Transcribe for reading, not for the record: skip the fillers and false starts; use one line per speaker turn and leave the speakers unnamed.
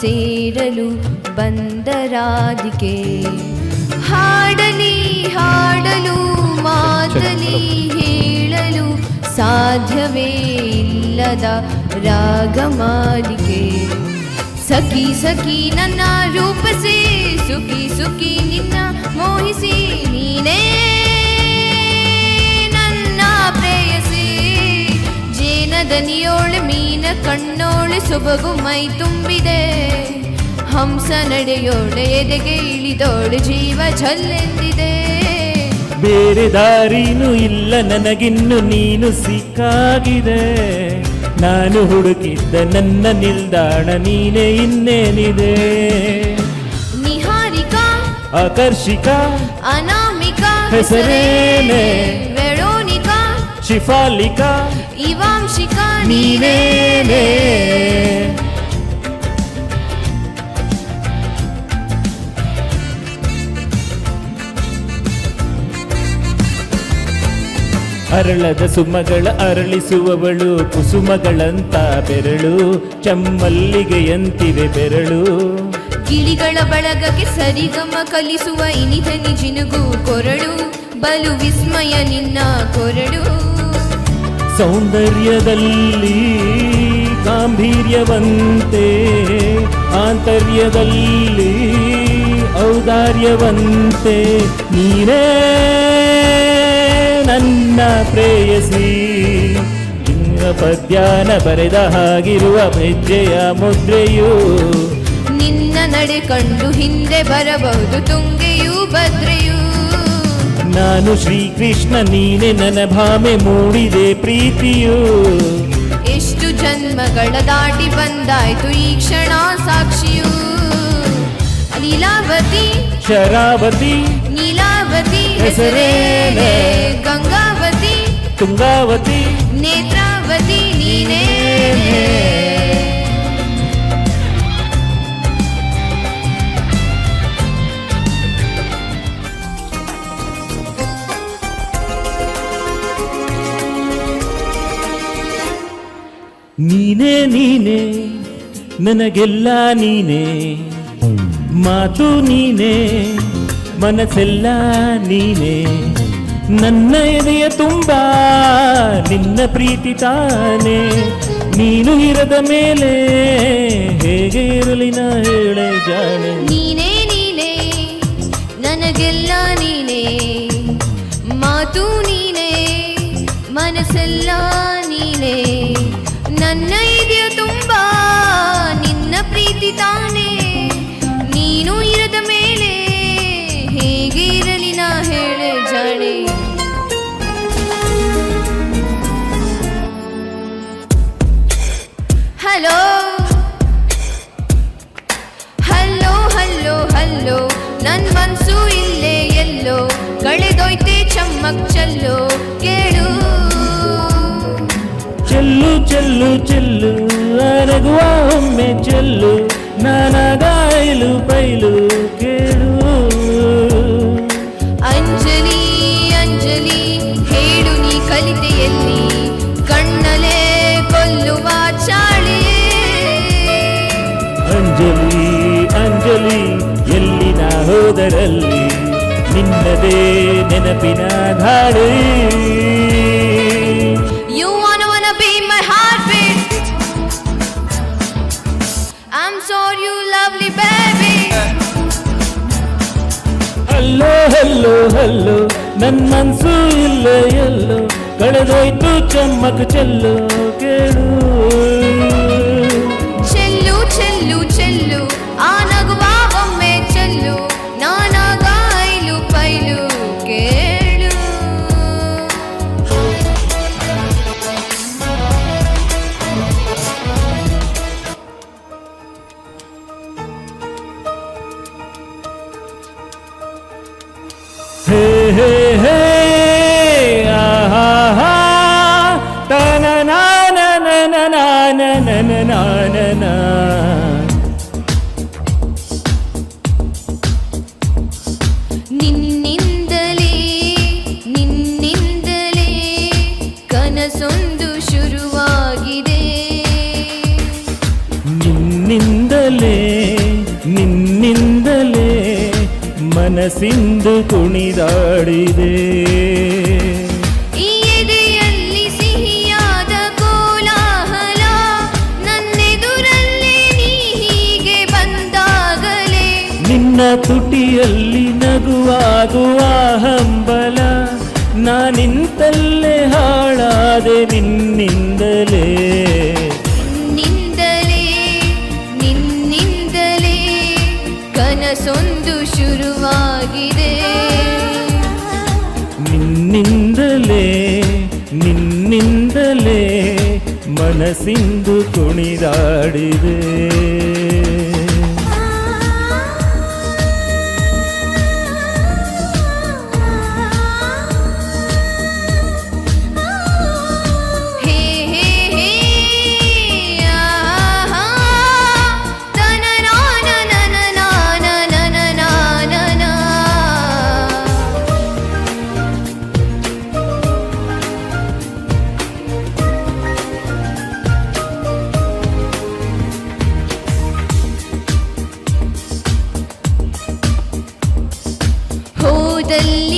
ಸೇರಲು ಬಂದರಾಧಿಕೆ. ಹಾಡಲಿ ಹಾಡಲು ಮಾತಲಿ ಹೇಳಲು ಸಾಧ್ಯವೇ ಇಲ್ಲದ ರಾಗಮಾಲಿಕೆ. ಸಖಿ ಸಖಿ ನನ್ನ ರೂಪಸೆ ಸುಖಿ ಸುಖಿ ನಿನ್ನ ಮೋಹಿಸಿ ನೀನೇ ನನ್ನ ಪ್ರೇಯಸಿ. ಜೇನದನಿಯೋಳು ಮೀನ ಕಣ್ಣೋಳು ಸೊಬಗು ಮೈ ತುಂಬಿದೆ. ಹಂಸ ನಡೆಯೋಳು ಎದೆಗೆ ಇಳಿದೋಳು ಜೀವ ಝಲ್ಲೆಂದಿದೆ.
ಬೇರೆ ದಾರಿನೂ ಇಲ್ಲ ನನಗಿನ್ನು ನೀನು ಸಿಕ್ಕಾಗಿದೆ. ನಾನು ಹುಡುಕಿದ್ದ ನನ್ನ ನಿಲ್ದಾಣ ನೀನೇ ಇನ್ನೇನಿದೆ.
ನಿಹಾರಿಕಾ
ಆಕರ್ಷಿಕಾ
ಅನಾಮಿಕಾ
ಹೆಸರೇನೆ
ವೆರೋನಿಕಾ
ಶಿಫಾಲಿಕಾ
ಇವಾಂಶಿಕಾ
ನೀನೇನೆ. ಅರಳದ ಸುಮಗಳ ಅರಳಿಸುವವಳು ಕುಸುಮಗಳಂತ ಬೆರಳು ಚಮ್ಮಲ್ಲಿಗೆಯಂತಿವೆ ಬೆರಳು.
ಗಿಳಿಗಳ ಬಳಗಕ್ಕೆ ಸರಿಗಮ ಕಲಿಸುವ ಇನಿಧನಿ ಜಿನುಗು ಕೊರಳು ಬಲು ವಿಸ್ಮಯ ನಿನ್ನ ಕೊರಳು.
ಸೌಂದರ್ಯದಲ್ಲಿ ಗಾಂಭೀರ್ಯವಂತೆ ಆಂತರ್ಯದಲ್ಲಿ ಔದಾರ್ಯವಂತೆ ನೀನೇ ನನ್ನ ಪ್ರೇಯಸಿ. ನಿನ್ನ ಪದ್ಯಾನ ಬರೆದ ಹಾಗಿರುವ ಹೆಜ್ಜೆಯ ಮುದ್ರೆಯು.
ನಿನ್ನ ನಡೆ ಕಂಡು ಹಿಂದೆ ಬರಬಹುದು ತುಂಗೆಯೂ ಭದ್ರೆಯೂ.
ನಾನು ಶ್ರೀಕೃಷ್ಣ ನೀನೆ ನನ್ನ ಭಾಮೆ ಮೂಡಿದೆ ಪ್ರೀತಿಯು.
ಎಷ್ಟು ಜನ್ಮಗಳ ದಾಟಿ ಬಂದಾಯ್ತು ಈ ಕ್ಷಣ ಸಾಕ್ಷಿಯು. ಲೀಲಾವತಿ
ಶರಾವತಿ
ನೀಲಾವತಿ
ಹೆಸರೇನೆ
ಗಂಗಾವತಿ
ತುಂಗಾವತಿ
ನೇತ್ರಾವತಿ ನೀನೇ.
ನೀನೇ ನೀನೇ ನನಗೆಲ್ಲ ನೀನೇ. ಮಾತು ನೀನೇ ಮನಸ್ಸೆಲ್ಲ ನೀನೇ. ನನ್ನ ಎದೆಯ ತುಂಬ ನಿನ್ನ ಪ್ರೀತಿ ತಾನೆ. ನೀನು ಇರದ ಮೇಲೆ ಹೇಗೆ ಇರಲಿ ನಾ ಹೇಳೆ ಜಾಣೆ.
ನೀನೇ ನೀನೇ ನನಗೆಲ್ಲ ನೀನೇ. ಮಾತು ನೀನೇ ಮನಸ್ಸೆಲ್ಲ ನೀನೇ. ನನ್ನ ಇದೆಯ ತುಂಬ ನಿನ್ನ ಪ್ರೀತಿ ತಾನೆ. ನೀನು ಇರದ ಮೇಲೆ ಹೇಗೆ ಇರಲಿ ನಾ ಹೇಳೆ ಜಾಣೆ. ಹಲೋ ಹಲೋ ಹಲೋ ಹಲೋ ನನ್ ಮನ್ಸು ಇಲ್ಲೇ ಎಲ್ಲೋ ಕಳೆದೋಯ್ತೆ ಚಮ್ಮಕ್ ಚಲ್ಲೋ ಕೇಳು.
ಚೆಲ್ಲು ಚೆಲ್ಲು ಚೆಲ್ಲು ಅರಗುವ ಒಮ್ಮೆ ಚೆಲ್ಲು ನಾನಾಗಾಯಲು ಬೈಲು ಕೇಳು.
ಅಂಜಲಿ ಅಂಜಲಿ ಹೇಳು ನೀ ಕಲಿತೆಯಲ್ಲಿ ಕಣ್ಣಲೆ ಕೊಲ್ಲುವ ಚಾಳಿ.
ಅಂಜಲಿ ಅಂಜಲಿ ಎಲ್ಲಿ ನಾ ಹೋದರಲ್ಲಿ ನಿನ್ನದೇ ನೆನಪಿನ ಧಾರೆ.
You wanna be my heartbeat. I'm so you lovely baby.
Hello hello hello ನನ್ನ ಮನ್ಸು ಇಲ್ಲ ಎಲ್ಲೋ ಕಳೆದೋಯ್ತು ಚಮ್ಮಕ್ ಚೆಲ್ಲು ಕೇಳು.
ಚೆಲ್ಲು ಚೆಲ್ಲು ಚೆಲ್ಲು ಆ ನಗುವ ಒಮ್ಮೆ ಚೆಲ್ಲು ನಾನಾಗಾಯ್ಲು ಪೈಲು ಕೇಳು.
ಹೇ ಹೇ ಹೇ ಆಹಾ ತನನನನನನನನನನನನ.
ನಿನ್ನಿಂದಲೇ ನಿನ್ನಿಂದಲೇ ಕನಸೊಂದು ಶುರುವಾಗಿದೆ.
ನಿನ್ನಿಂದಲೇ ನಿನ್ನಿಂದಲೇ ಮನಸ್ಸಿಂದು ಕುಣಿದಾಡಿದೆ.
ಈ ಎದೆಯಲ್ಲಿ ಸಿಹಿಯಾದ ಕೋಲಾಹಲ, ನನ್ನೆದುರಲ್ಲೇ ನೀ ಹೀಗೆ ಬಂದಾಗಲೇ
ನಿನ್ನ ತುಟಿಯಲ್ಲಿ ನಗುವಾಗುವ ಹಂಬಲ, ನಾನಿಂತಲ್ಲೇ ಹಾಳಾದೆ ನಿನ್ನಿಂದಲೇ.
ನಿನ್ನಿಂದಲೇ ಕನಸೊಂದು ಶುರುವಾಗಿದೆ.
ನಿನ್ನಿಂದಲೇ ಮನಸ್ಸಿಂದು ಕುಣಿದಾಡಿದೆ.
ಹೋದಲ್ಲಿ